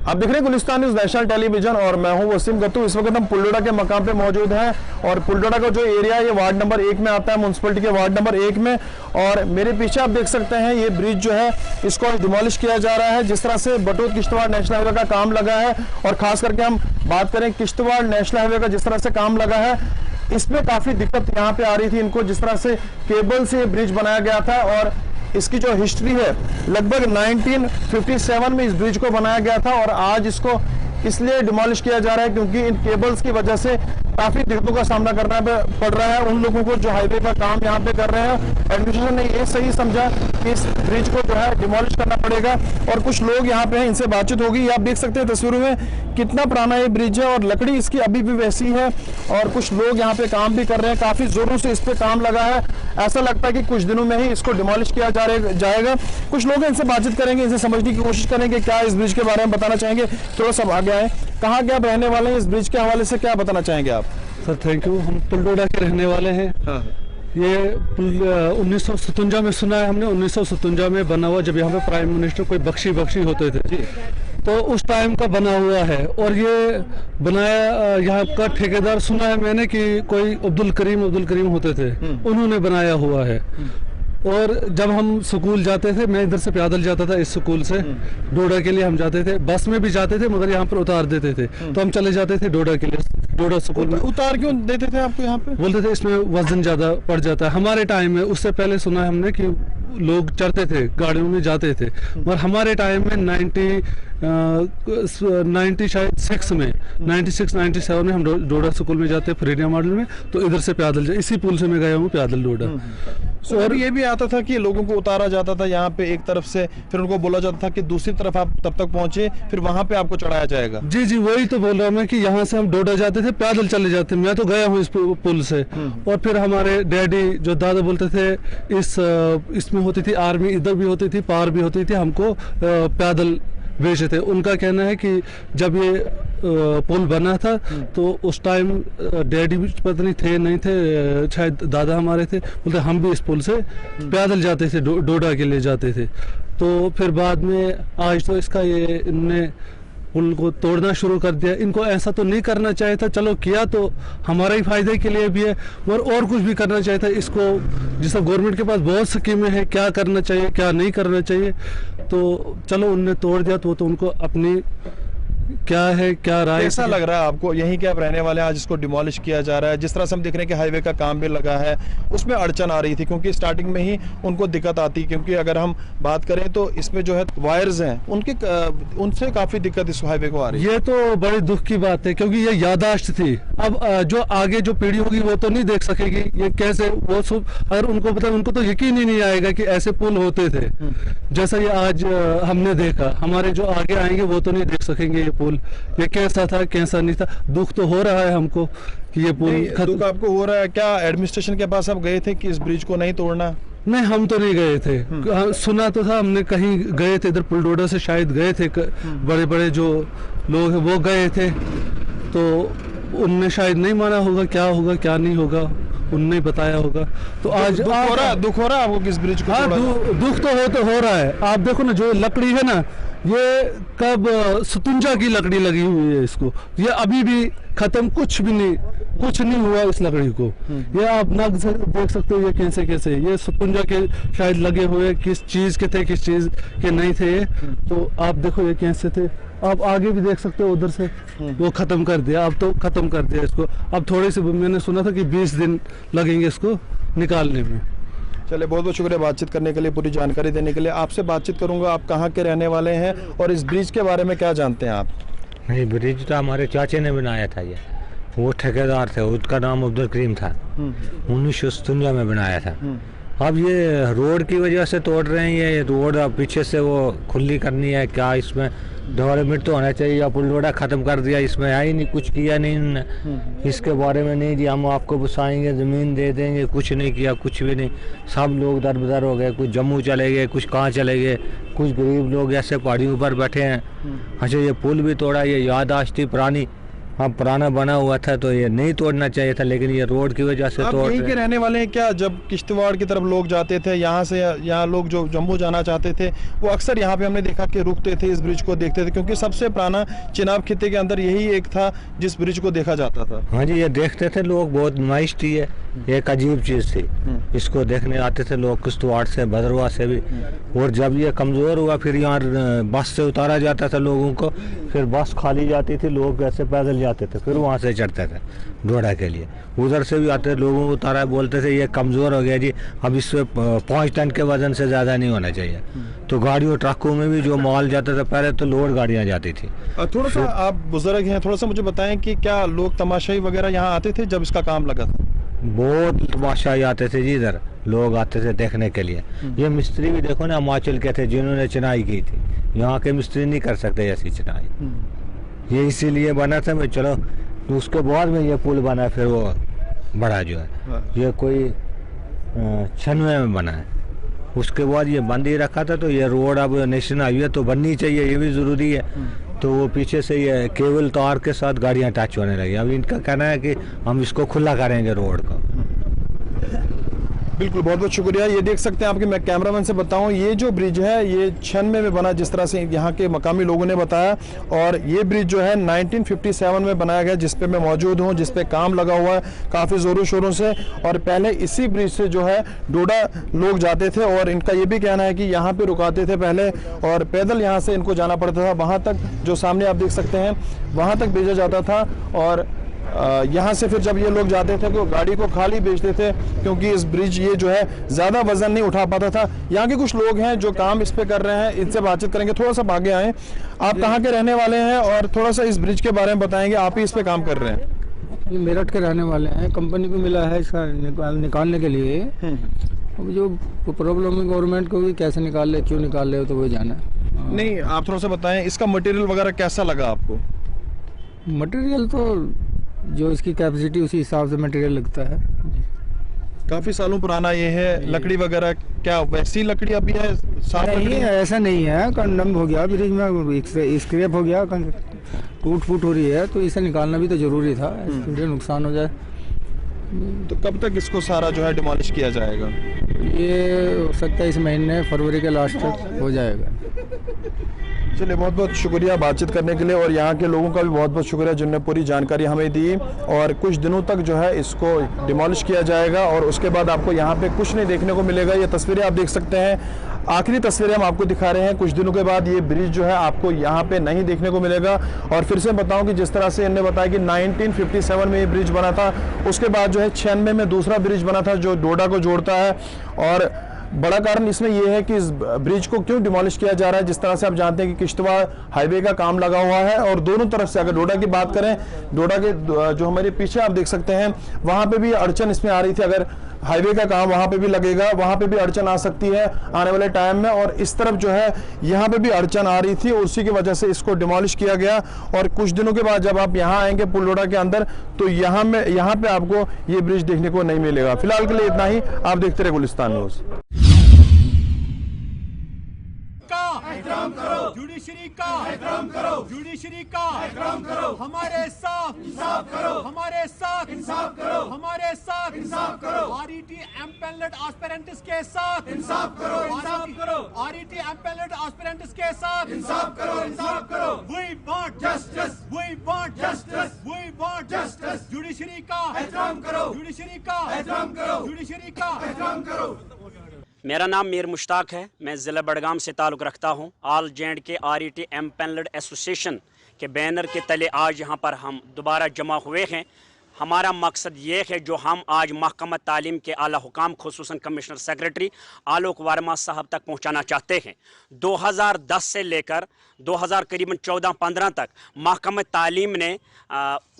आप देख रहे हैं गुलिस्तान न्यूज़ नेशनल टेलीविजन और मैं हूं वसीम गत्तू। इस वक्त हम पुलडोडा के मकाम पे मौजूद हैं और पुलडोडा का जो एरिया है ये वार्ड नंबर 1 में आता है, म्यूनसिपलिटी के वार्ड नंबर 1 में। और मेरे पीछे आप देख सकते हैं ये ब्रिज जो है इसको डिमोलिश किया जा रहा है। जिस तरह से बटोत किश्तवाड़ नेशनल हाईवे का काम लगा है और खास करके हम बात करें किश्तवाड़ नेशनल हाईवे का जिस तरह से काम लगा है, इसमें काफी दिक्कत यहाँ पे आ रही थी इनको। जिस तरह से केबल से ब्रिज बनाया गया था और इसकी जो हिस्ट्री है लगभग 1957 में इस ब्रिज को बनाया गया था और आज इसको इसलिए डिमोलिश किया जा रहा है क्योंकि इन केबल्स की वजह से काफी दिक्कतों का सामना करना पड़ रहा है उन लोगों को जो हाईवे का काम यहाँ पे कर रहे हैं। एडमिनिस्ट्रेशन ने ये सही समझा कि इस ब्रिज को जो है डिमोलिश करना पड़ेगा और कुछ लोग यहाँ पे हैं, इनसे बातचीत होगी। आप देख सकते हैं तस्वीरों में कितना पुराना ये ब्रिज है और लकड़ी इसकी अभी भी वैसी है और कुछ लोग यहाँ पे काम भी कर रहे हैं। काफी जोरों से इस पे काम लगा है। ऐसा लगता है कि कुछ दिनों में ही इसको डिमोलिश किया जाएगा। कुछ लोग इनसे बातचीत करेंगे, इनसे समझने की कोशिश करेंगे क्या इस ब्रिज के बारे में बताना चाहेंगे। थोड़ा सा आगे आए, कहाँ क्या रहने वाले हैं, इस ब्रिज के हवाले से क्या बताना चाहेंगे आप? Sir thank you. हम पुलडोडा के रहने वाले हैं। ये पुल 1957 में सुना है हमने, 1957 में बना हुआ, जब यहाँ पे प्राइम मिनिस्टर कोई बख्शी होते थे तो उस टाइम का बना हुआ है। और ये बनाया यहाँ का ठेकेदार सुना है मैंने कि कोई अब्दुल करीम होते थे, उन्होंने बनाया हुआ है। और जब हम स्कूल जाते थे, मैं इधर से पैदल जाता था इस स्कूल से डोडा के लिए हम जाते थे, बस में भी जाते थे मगर यहाँ पर उतार देते थे तो हम चले जाते थे डोडा के लिए। डोडा स्कूल में उतार क्यों देते थे आपको यहाँ पे? बोलते थे इसमें वजन ज्यादा पड़ जाता है। हमारे टाइम में, उससे पहले सुना है हमने कि लोग चढ़ते थे, गाड़ियों में जाते थे, मगर हमारे टाइम में 96 में 97 में हम डोडा स्कूल में जाते फ्रीडिया मॉडल में, तो इधर से पैदल इसी पुल से मैं गया हूँ पैदल डोडा। और ये भी आता था कि लोगों को उतारा जाता था यहाँ पे एक तरफ से, फिर उनको बोला जाता था कि दूसरी तरफ आप तब तक पहुंचे, फिर वहां पे आपको चढ़ाया जाएगा। जी वही तो बोल रहा हूँ मैं कि यहाँ से हम डोडा जाते थे, पैदल चले जाते। मैं तो गया हूँ इस पुल से। और फिर हमारे डैडी जो दादा बोलते थे इसमें होती थी आर्मी, इधर भी होती थी, पार भी होती थी, हमको पैदल भेजे थे। उनका कहना है कि जब ये पुल बना था तो उस टाइम डैडी भी पता नहीं थे नहीं थे, शायद दादा हमारे थे, बोलते हम भी इस पुल से पैदल जाते थे, डोडा के लिए जाते थे। तो फिर बाद में आज तो इसका ये इनने पुल को तोड़ना शुरू कर दिया। इनको ऐसा तो नहीं करना चाहिए था, चलो किया तो हमारे ही फायदे के लिए भी है, मगर और कुछ भी करना चाहिए था। इसको जिस गवर्नमेंट के पास बहुत स्कीमें हैं, क्या करना चाहिए क्या नहीं करना चाहिए, तो चलो उनने तोड़ दिया तो वो तो उनको अपनी क्या है क्या राय। कैसा लग रहा है आपको? यहीं के आप रहने वाले हैं, आज इसको डिमोलिश किया जा रहा है। जिस तरह से हम देख रहे हैं कि हाईवे का काम भी लगा है, उसमें अड़चन आ रही थी क्योंकि स्टार्टिंग में ही उनको दिक्कत आती, क्योंकि अगर हम बात करें तो इसमें जो है वायर्स हैं उनसे काफी दिक्कत इस हाईवे को आ रही है। ये तो बड़ी दुख की बात है क्योंकि ये याददाश्त थी। अब जो आगे जो पीढ़ी होगी वो तो नहीं देख सकेगी ये कैसे, वो सब अगर उनको पता, उनको तो यकीन ही नहीं आएगा कि ऐसे पुल होते थे जैसा ये आज हमने देखा। हमारे जो आगे आएंगे वो तो नहीं देख सकेंगे ये पुल ये कैसा था कैसा नहीं था। दुख तो हो रहा है हमको कि ये पुल दुख आपको हो रहा है। क्या एडमिनिस्ट्रेशन के पास आप गए थे कि इस ब्रिज को नहीं तोड़ना? नहीं, हम तो नहीं गए थे। सुना तो था, हमने कहीं गए थे, इधर पुलडोडा से शायद गए थे, बड़े बड़े जो लोग हैं वो गए थे, तो उनने शायद नहीं माना होगा क्या होगा क्या नहीं होगा, उनने बताया होगा। तो आज दुख हो रहा है आपको किस ब्रिज को? हाँ, दुख तो हो रहा है। आप देखो ना, जो लकड़ी है ना, ये कब 57 की लकड़ी लगी हुई है इसको, ये अभी भी खत्म कुछ नहीं हुआ इस लकड़ी को। ये आप नग से देख सकते हो ये कैसे ये 57 के शायद लगे हुए, किस चीज के थे किस चीज के नहीं थे ये। तो आप देखो ये कैसे थे। आप आगे भी देख सकते हो, उधर से वो खत्म कर दिया, अब तो खत्म कर दिया इसको। अब थोड़े से मैंने सुना था कि 20 दिन लगेंगे इसको निकालने में। चलिए, बहुत बहुत शुक्रिया बातचीत करने के लिए, पूरी जानकारी देने के लिए। आपसे बातचीत करूंगा, आप कहाँ के रहने वाले हैं और इस ब्रिज के बारे में क्या जानते हैं आप? नहीं, ब्रिज तो हमारे चाचे ने बनाया था। ये वो ठेकेदार थे, उसका नाम अब्दुल करीम था, 1957 में बनाया था। अब ये रोड की वजह से तोड़ रहे हैं। ये रोड अब पीछे से वो खुली करनी है, क्या इसमें डेवलपमेंट तो होना चाहिए। या पुलडोडा ख़त्म कर दिया, इसमें है ही नहीं, कुछ किया नहीं इन्होंने। इसके बारे में नहीं जी हम आपको बसाएंगे, ज़मीन दे देंगे, कुछ नहीं किया, कुछ भी नहीं। सब लोग दर बदर हो गए, कुछ जम्मू चले गए, कुछ कहाँ चले गए, कुछ गरीब लोग ऐसे पहाड़ियों पर बैठे हैं। अच्छा, ये पुल भी तोड़ा, ये याददाश्त थी पुरानी हाँ पुराना बना हुआ था तो ये नहीं तोड़ना चाहिए था, लेकिन ये रोड की वजह से आप तोड़ यहीं रहे के हैं। रहने वाले हैं क्या? जब किश्तवाड़ की तरफ लोग जाते थे यहाँ से, यहाँ लोग जो जम्मू जाना चाहते थे वो अक्सर यहाँ पे हमने देखा कि रुकते थे, इस ब्रिज को देखते थे, क्योंकि सबसे पुराना चिनाब खित्ते के अंदर यही एक था जिस ब्रिज को देखा जाता था। हाँ जी, ये देखते थे लोग, बहुत नुमाइश थी ये, एक अजीब चीज़ थी। इसको देखने आते थे लोग किश्तवाड़ से, भद्रवाह से भी। और जब ये कमज़ोर हुआ फिर यहाँ बस से उतारा जाता था लोगों को, फिर बस खाली जाती थी, लोग ऐसे पैदल जाते थे, फिर वहाँ से चढ़ते थे डोडा के लिए। उधर से भी आते लोगों को उतारा, बोलते थे ये कमज़ोर हो गया जी, अब इससे 5 टन के वजन से ज़्यादा नहीं होना चाहिए। तो गाड़ियों ट्रकों में भी जो माल जाता था, पहले तो लोड गाड़ियाँ जाती थी। थोड़ा सा आप बुजुर्ग हैं, थोड़ा सा मुझे बताएं कि क्या लोग तमाशाई वगैरह यहाँ आते थे जब इसका काम लगा था? बहुत तमाशाई आते थे जी, इधर लोग आते थे देखने के लिए। ये मिस्त्री भी देखो ना, हिमाचल के थे जिन्होंने चिनाई की थी, यहाँ के मिस्त्री नहीं कर सकते ऐसी चिनाई। ये इसीलिए बना था, मैं चलो तो उसके बाद में ये पुल बना, फिर वो बड़ा जो है ये कोई 96 में बना है। उसके बाद ये बंद ही रखा था, तो ये रोड अब नेशनल हाईवे तो बननी चाहिए, ये भी ज़रूरी है। तो वो पीछे से ये केबल तार के साथ गाड़ियाँ टच होने लगी। अब इनका कहना है कि हम इसको खुला करेंगे रोड को। बिल्कुल, बहुत बहुत शुक्रिया। ये देख सकते हैं आपके, मैं कैमरामैन से बताऊं, ये जो ब्रिज है ये 96 में बना, जिस तरह से यहाँ के मकामी लोगों ने बताया। और ये ब्रिज जो है 1957 में बनाया गया, जिस पे मैं मौजूद हूँ, जिस पे काम लगा हुआ है काफ़ी ज़ोरों शोरों से। और पहले इसी ब्रिज से जो है डोडा लोग जाते थे, और इनका ये भी कहना है कि यहाँ पे रुकाते थे पहले, और पैदल यहाँ से इनको जाना पड़ता था वहाँ तक, जो सामने आप देख सकते हैं वहाँ तक भेजा जाता था। और यहाँ से फिर जब ये लोग जाते थे तो गाड़ी को खाली भेजते थे, क्योंकि इस ब्रिज ये जो है ज़्यादा वजन नहीं उठा पाता था। यहाँ के कुछ लोग हैं जो काम इस पे कर रहे हैं, इनसे बातचीत करेंगे। थोड़ा सा आगे आए, आप कहाँ के रहने वाले हैं और थोड़ा सा इस ब्रिज के बारे में बताएंगे? आप ही इस पे काम कर रहे हैं? ये मेरठ के रहने वाले हैं, कंपनी को मिला है इसका निकालने के लिए। अब जो प्रॉब्लम है गवर्नमेंट को भी, कैसे निकाल ले, क्यों निकाल ले, तो वही जाना है। नहीं, आप थोड़ा सा बताएं इसका मटेरियल वगैरह कैसा लगा आपको? मटेरियल तो जो इसकी कैपेसिटी उसी हिसाब से मटेरियल लगता है। काफ़ी सालों पुराना ये है। लकड़ी वगैरह क्या वैसी लकड़ी अभी है? साफ नहीं लकड़ी है? ऐसा नहीं है, कंडम हो गया ब्रिज में, स्क्रैप हो गया, टूट फूट हो रही है, तो इसे निकालना भी तो जरूरी था, इसलिए नुकसान हो जाए। तो कब तक इसको सारा जो है डिमोलिश किया जाएगा? ये हो सकता है इस महीने फरवरी के लास्ट तक हो जाएगा। चलिए, बहुत बहुत शुक्रिया बातचीत करने के लिए, और यहाँ के लोगों का भी बहुत बहुत शुक्रिया जिन्होंने पूरी जानकारी हमें दी। और कुछ दिनों तक जो है इसको डिमोलिश किया जाएगा, और उसके बाद आपको यहाँ पे कुछ नहीं देखने को मिलेगा। ये तस्वीरें आप देख सकते हैं, आखिरी तस्वीरें हम आपको दिखा रहे हैं। कुछ दिनों के बाद ये ब्रिज जो है आपको यहाँ पे नहीं देखने को मिलेगा। और फिर से बताऊं कि जिस तरह से इन्होंने बताया कि 1957 में ये ब्रिज बना था, उसके बाद जो है 96 में दूसरा ब्रिज बना था जो डोडा को जोड़ता है। और बड़ा कारण इसमें यह है कि इस ब्रिज को क्यों डिमोलिश किया जा रहा है। जिस तरह से आप जानते हैं कि किश्तवाड़ हाईवे का काम लगा हुआ है, और दोनों तरफ से, अगर डोडा की बात करें, डोडा के जो हमारे पीछे आप देख सकते हैं वहां पे भी अड़चन इसमें आ रही थी। अगर हाईवे का काम वहां पे भी लगेगा, वहां पे भी अड़चन आ सकती है आने वाले टाइम में। और इस तरफ जो है यहाँ पे भी अड़चन आ रही थी, और उसी की वजह से इसको डिमोलिश किया गया। और कुछ दिनों के बाद जब आप यहाँ आएंगे पुलडोडा के अंदर, तो यहाँ पे आपको ये ब्रिज देखने को नहीं मिलेगा। फिलहाल के लिए इतना ही। आप देखते रहे गुलिस्तान न्यूज़। एहतराम करो, जुडिशरी का एहतराम करो, जुडिशरी का एहतराम करो, हमारे साथ इंसाफ करो, हमारे साथ इंसाफ करो, हमारे साथ इंसाफ करो, आरईटी एम्पेनल्ड एस्पिरेंट्स के साथ इंसाफ करो, इंसाफ करो, आरईटी एम्पेनल्ड एस्पिरेंट्स के साथ इंसाफ करो, इंसाफ करो। We want justice, we want justice, we want justice. Judiciary का एहतराम करो, जुडिशरी का एहतराम करो, जुडिशरी का एहतराम करो। मेरा नाम मीर मुश्ताक है, मैं ज़िला बडगाम से ताल्लुक़ रखता हूँ। ऑल जेंड के आरईटी एम्पेनल्ड एसोसिएशन के बैनर के तले आज यहाँ पर हम दोबारा जमा हुए हैं। हमारा मकसद ये है, जो हम आज महकमा तालीम के आला हुकाम खुसूसन कमिश्नर सेक्रेटरी आलोक वर्मा साहब तक पहुँचाना चाहते हैं। 2010 से लेकर 2000 करीबन 14-15 तक महकमा तालीम ने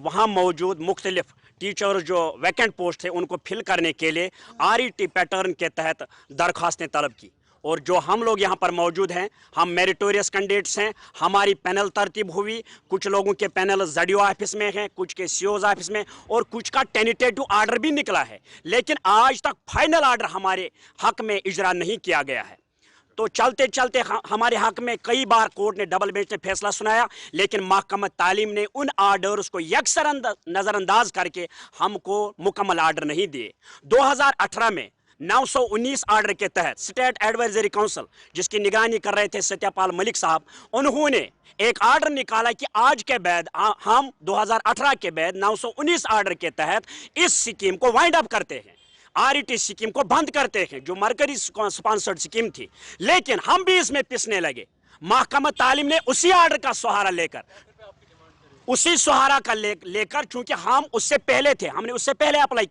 वहाँ मौजूद मुख्तलिफ टीचर जो वैकेंट पोस्ट थे उनको फिल करने के लिए आरईटी पैटर्न के तहत दरख्वास्तें तलब की। और जो हम लोग यहाँ पर मौजूद हैं, हम मेरिटोरियस कैंडिडेट्स हैं। हमारी पैनल तरतीब हुई, कुछ लोगों के पैनल ZDO ऑफिस में हैं, कुछ के CO's ऑफिस में, और कुछ का टेंटेटिव आर्डर भी निकला है, लेकिन आज तक फाइनल आर्डर हमारे हक में इजरा नहीं किया गया है। तो चलते चलते हमारे हक में कई बार कोर्ट ने, डबल बेंच ने फैसला सुनाया, लेकिन महकमा तालीम ने उन आर्डर्स को यकसर नजरअंदाज करके हमको मुकम्मल आर्डर नहीं दिए। 2018 में 919 आर्डर के तहत स्टेट एडवाइजरी काउंसिल, जिसकी निगरानी कर रहे थे सत्यपाल मलिक साहब, उन्होंने एक आर्डर निकाला कि आज के बाद हम 2018 के बाद 919 आर्डर के तहत इस स्कीम को वाइंड अप करते हैं, आरईटी स्कीम को बंद करते हैं, जो मरकजी स्पॉन्सर्ड स्कीम थी। लेकिन हम भी इसमें पिसने लगे। महकमा तालीम ने उसी आर्डर का सहारा लेकर, चूंकि हम उससे पहले थे, हमने उससे पहले अप्लाई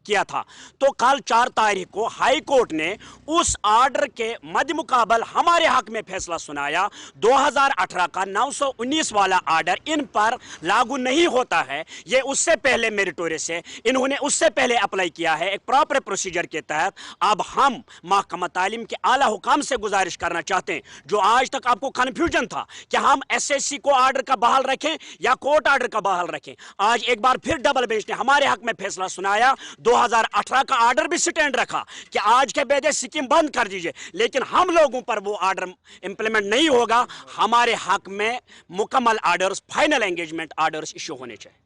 किया था, तो कल 4 तारीख को हाई कोर्ट ने उस आर्डर के मद्देमुकाबल हमारे हक में फैसला सुनाया। 2018 का 919 वाला आर्डर इन पर लागू नहीं होता है। ये उससे पहले मेरिटोरियस है, इन्होंने उससे पहले अप्लाई किया है एक प्रॉपर प्रोसीजर के तहत। अब हम महकमा तालीम के आला हुकाम से गुजारिश करना चाहते हैं, जो आज तक आपको कन्फ्यूजन था कि हम एसएससी को आर्डर का बहाल रखें या कोर्ट आर्डर का बहाल रखें, आज एक बार फिर डबल बेंच ने हमारे हक में फैसला सुनाया। 2018 का आर्डर भी स्टैंड रखा कि आज के बाद स्कीम बंद कर दीजिए, लेकिन हम लोगों पर वो आर्डर इंप्लीमेंट नहीं होगा। हमारे हक में मुकम्मल orders, final engagement orders issue होने चाहिए।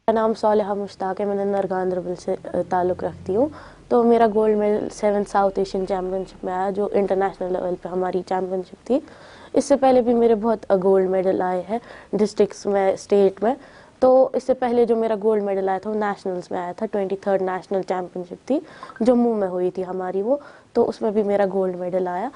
मेरा नाम सालेहा मुश्ताक है, मैं नन्नर गांधरबल से ताल्लुक़ रखती हूँ। तो मेरा gold medal 7th south Asian championship में आया, जो इंटरनेशनल लेवल पे हमारी चैम्पियनशिप थी। इससे पहले भी मेरे बहुत गोल्ड मेडल आए हैं डिस्ट्रिक्ट्स में, स्टेट में। तो इससे पहले जो मेरा गोल्ड मेडल आया था वो नेशनल्स में आया था। 23rd नेशनल चैम्पियनशिप थी, जम्मू में हुई थी हमारी वो, तो उसमें भी मेरा गोल्ड मेडल आया।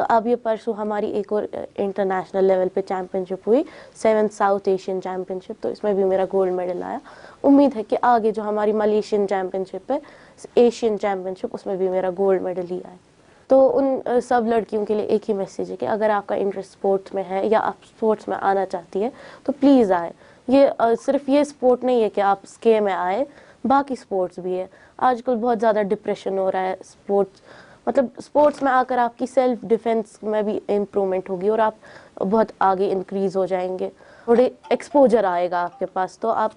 अब ये परसों हमारी एक और इंटरनेशनल लेवल पे चैम्पियनशिप हुई, 7th साउथ एशियन चैम्पियनशिप, तो इसमें भी मेरा गोल्ड मेडल आया। उम्मीद है कि आगे जो हमारी मलेशियन चैम्पियनशिप है, एशियन चैम्पियनशिप, उसमें भी मेरा गोल्ड मेडल ही आए। तो उन सब लड़कियों के लिए एक ही मैसेज है कि अगर आपका इंटरेस्ट स्पोर्ट्स में है या आप स्पोर्ट्स में आना चाहती है तो प्लीज़ आए। ये सिर्फ ये स्पोर्ट नहीं है कि आप स्के में आए, बाकी स्पोर्ट्स भी है। आजकल बहुत ज़्यादा डिप्रेशन हो रहा है, स्पोर्ट्स में आकर आपकी सेल्फ डिफेंस में भी इम्प्रूवमेंट होगी और आप बहुत आगे इंक्रीज़ हो जाएंगे, थोड़े एक्सपोजर आएगा आपके पास, तो आप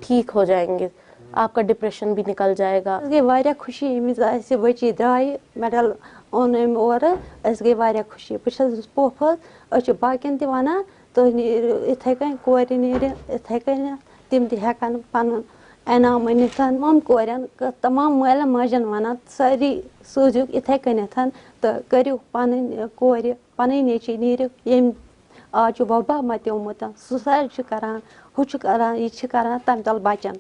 ठीक हो जाएंगे, आपका डिप्रेशन भी निकल जाएगा। गई वारिया खुशी ये बची द्राय मेडल ओन अम और गई वारिया खुशी। बहुत पोफस बाकिन तना तो इथे कन कोर इथे कन तम तहन पन इनाम अनित तमाम कोरन तमाम माल माजन वन सारी सोजु इथे कन तो करू पन कोर पन नेची नीर यम आज वबा मत्योमुत सह कर हु कर तम तल बचन।